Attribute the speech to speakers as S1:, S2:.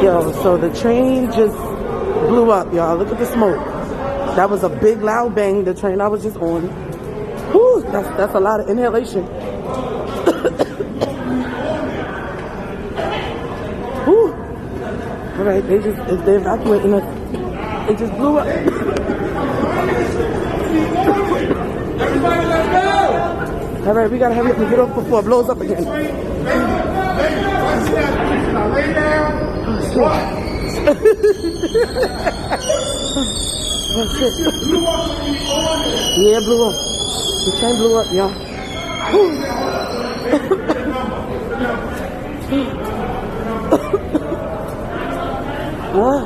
S1: Yo, so the train just blew up, y'all. Look at the smoke. That was a big loud bang, the train I was just on. Whew, that's a lot of inhalation. Whew. All right, they're evacuating us. It just blew up.
S2: Everybody let go!
S1: All right, we gotta hurry up and get off before it blows up again.
S2: Lay down.
S1: Oh, shit. Yeah, it blew up. The train blew up, y'all. What?